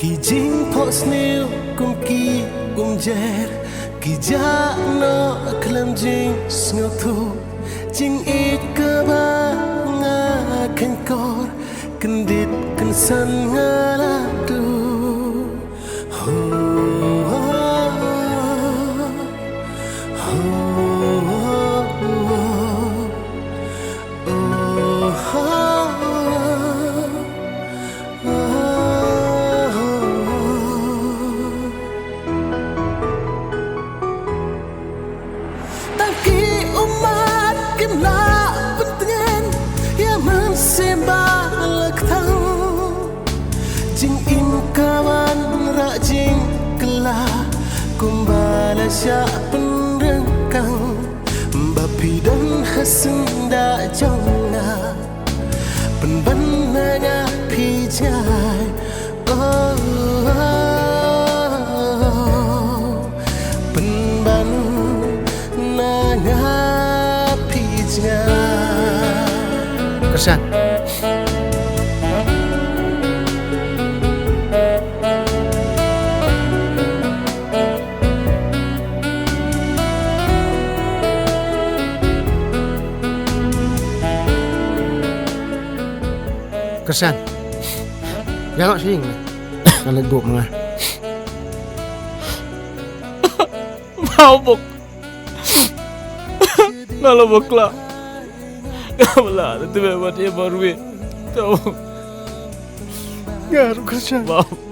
Ki jing po snail kum ki jer ki ja no klam jing sngotu jing it ka ba nga kan kor kendit kan san ngala tu ho jing in kawan ra jing kela kumbala sya penrengkang bapi dan hasenda jongna penbananya pijai penban nanya pijai Kesan. Kesan. Jangan sing. Kalau duk mengah. Mabuk. Kalau bakla. Kamala, itu memang dia baru. Tahu. Garu kesan. Maaf.